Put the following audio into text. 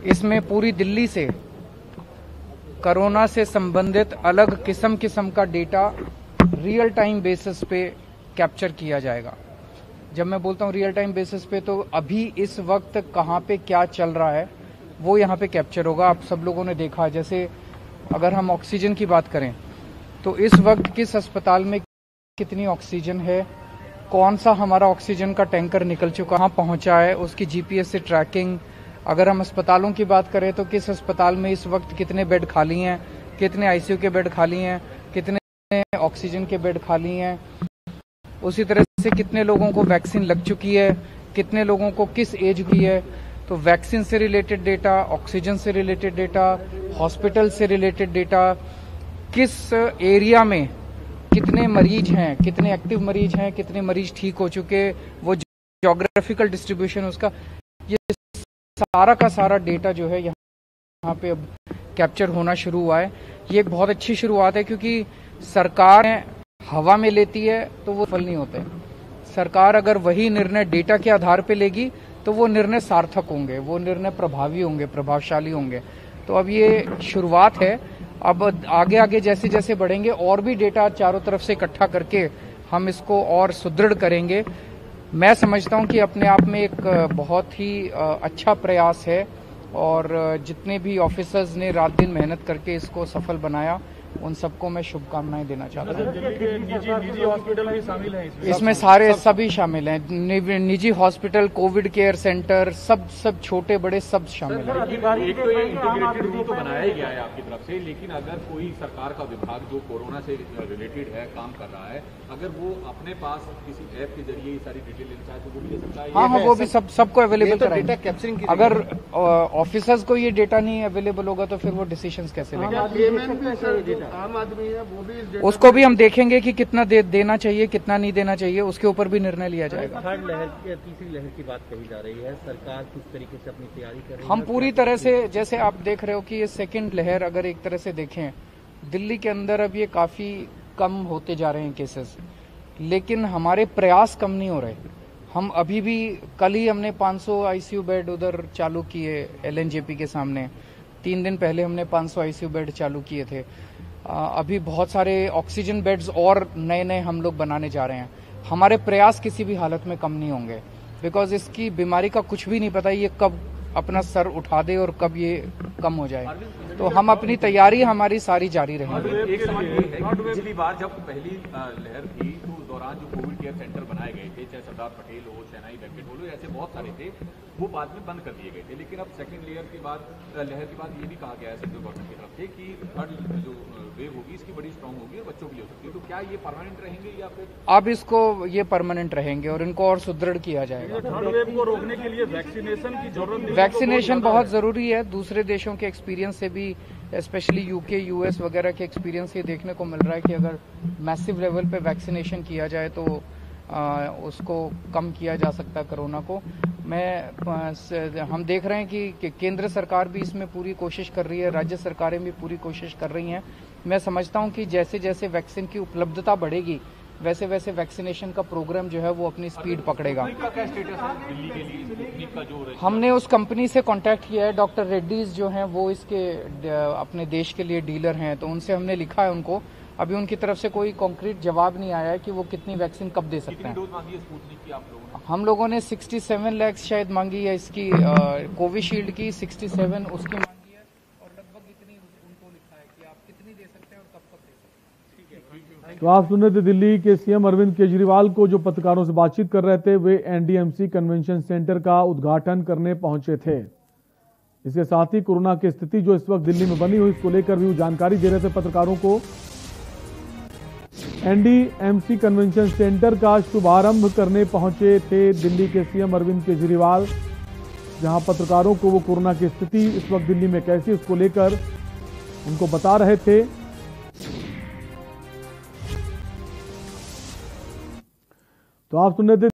इसमें पूरी दिल्ली से कोरोना से संबंधित अलग किस्म का डेटा रियल टाइम बेसिस पे कैप्चर किया जाएगा। जब मैं बोलता हूं रियल टाइम बेसिस पे, तो अभी इस वक्त कहां पे क्या चल रहा है वो यहां पे कैप्चर होगा। आप सब लोगों ने देखा, जैसे अगर हम ऑक्सीजन की बात करें तो इस वक्त किस अस्पताल में कितनी ऑक्सीजन है, कौन सा हमारा ऑक्सीजन का टैंकर निकल चुका, कहां पहुंचा है, उसकी जीपीएस से ट्रैकिंग। अगर हम अस्पतालों की बात करें तो किस अस्पताल में इस वक्त कितने बेड खाली हैं, कितने आईसीयू के बेड खाली हैं, कितने ऑक्सीजन के बेड खाली हैं। उसी तरह से कितने लोगों को वैक्सीन लग चुकी है, कितने लोगों को किस एज की है। तो वैक्सीन से रिलेटेड डेटा, ऑक्सीजन से रिलेटेड डेटा, हॉस्पिटल से रिलेटेड डेटा, किस एरिया में कितने मरीज हैं, कितने एक्टिव मरीज हैं, कितने मरीज ठीक हो चुके, वो ज्योग्राफिकल डिस्ट्रीब्यूशन उसका, ये सारा का सारा डेटा जो है यहाँ पे अब कैप्चर होना शुरू हुआ है। ये एक बहुत अच्छी शुरुआत है, क्योंकि सरकार हवा में लेती है तो वो सफल नहीं होते। सरकार अगर वही निर्णय डेटा के आधार पे लेगी तो वो निर्णय सार्थक होंगे, वो निर्णय प्रभावी होंगे, प्रभावशाली होंगे। तो अब ये शुरुआत है, अब आगे आगे जैसे जैसे बढ़ेंगे और भी डेटा चारों तरफ से इकट्ठा करके हम इसको और सुदृढ़ करेंगे। मैं समझता हूं कि अपने आप में एक बहुत ही अच्छा प्रयास है, और जितने भी ऑफिसर्स ने रात दिन मेहनत करके इसको सफल बनाया, उन सबको मैं शुभकामनाएं देना चाहता हूं। निजी हॉस्पिटल भी शामिल हैं इसमें सारे सभी शामिल हैं, निजी हॉस्पिटल, कोविड केयर सेंटर, सब छोटे बड़े सब शामिल हैं। एक तो ये इंटीग्रेटेड रूट तो बनाया ही गया है आपकी तरफ से, लेकिन अगर कोई सरकार का विभाग जो कोरोना से रिलेटेड है, काम कर रहा है, अगर वो अपने पास किसी ऐप के जरिए ये सारी डिटेल लेना चाहे तो वो भी ले सकता है। हाँ, वो भी सबको अवेलेबल कराएंगे। अगर ऑफिसर्स को ये डेटा नहीं अवेलेबल होगा तो फिर वो डिसीजंस कैसे लेंगे? आम आदमी है वो भी इस उसको भी हम देखेंगे कि कितना देना चाहिए, कितना नहीं देना चाहिए, उसके ऊपर भी निर्णय लिया जाएगा। थर्ड लहर की, तीसरी लहर की बात कही जा रही है, सरकार किस तरीके से अपनी तैयारी कर रही है? हम पूरी तरह से, जैसे आप देख रहे हो कि ये सेकंड लहर अगर एक तरह से देखें, दिल्ली के अंदर अब ये काफी कम होते जा रहे हैं केसेस, लेकिन हमारे प्रयास कम नहीं हो रहे। हम अभी भी, कल ही हमने 500 आईसीयू बेड उधर चालू किए एलएनजेपी के सामने, 3 दिन पहले हमने 500 आईसीयू बेड चालू किए थे। अभी बहुत सारे ऑक्सीजन बेड्स और नए हम लोग बनाने जा रहे हैं। हमारे प्रयास किसी भी हालत में कम नहीं होंगे, बिकॉज इसकी बीमारी का कुछ भी नहीं पता ये कब अपना सर उठा दे और कब ये कम हो जाए। तो हम अपनी तैयारी हमारी सारी जारी रहेंगे। एक सवाल ये है कि पिछली बार जब पहली लहर थी तो उस दौरान जो कोविड केयर सेंटर बनाए गए थे, चाहे सरदार पटेल हो, शहनाई बैंकेट हो, ऐसे बहुत सारे थे, वो बाद में बंद कर दिए गए थे। लेकिन अब सेकंड लहर के बाद ये भी कहा गया है सेंट्रल गवर्नमेंट की तरफ से कि थर्ड जो वेव होगी इसकी बड़ी स्ट्रांग होगी और बच्चों के लिए हो सकती है। तो क्या ये परमानेंट रहेंगे या फिर अब इसको ये परमानेंट रहेंगे और इनको और सुदृढ़ किया जाएगा। थर्ड वेव को रोकने के लिए वैक्सीनेशन की जरूरत, वैक्सीनेशन बहुत जरूरी है। दूसरे देशों के एक्सपीरियंस से भी, स्पेशली यूके, यूएस वगैरह के एक्सपीरियंस से देखने को मिल रहा है कि अगर मैसिव लेवल पे वैक्सीनेशन किया जाए तो उसको कम किया जा सकता है कोरोना को। हम देख रहे हैं कि केंद्र सरकार भी इसमें पूरी कोशिश कर रही है, राज्य सरकारें भी पूरी कोशिश कर रही हैं। मैं समझता हूं कि जैसे जैसे वैक्सीन की उपलब्धता बढ़ेगी वैसे वैसे वैक्सीनेशन का प्रोग्राम जो है वो अपनी स्पीड पकड़ेगा। हमने उस कंपनी से कांटेक्ट किया है, डॉक्टर रेड्डीज जो हैं वो इसके अपने देश के लिए डीलर हैं, तो उनसे हमने लिखा है उनको। अभी उनकी तरफ से कोई कॉन्क्रीट जवाब नहीं आया है कि वो कितनी वैक्सीन कब दे सकते हैं। हम लोगों ने 67 लाख शायद मांगी है इसकी, कोविशील्ड की 67 उसकी मांगी है, और लगभग इतनी उनको लिखा है कि आप कितनी दे सकते हैं और कब दे सकते हैं। तो आप सुन रहे थे दिल्ली के सीएम अरविंद केजरीवाल को, जो पत्रकारों से बातचीत कर रहे थे। वे एनडीएमसी कन्वेंशन सेंटर का उद्घाटन करने पहुंचे थे। इसके साथ ही कोरोना की स्थिति जो इस वक्त दिल्ली में बनी हुई, इसको लेकर भी वो जानकारी दे रहे थे पत्रकारों को। एनडीएमसी कन्वेंशन सेंटर का शुभारंभ करने पहुंचे थे दिल्ली के सीएम अरविंद केजरीवाल, जहां पत्रकारों को वो कोरोना की स्थिति इस वक्त दिल्ली में कैसी, उसको लेकर उनको बता रहे थे। तो आप सुन रहे थे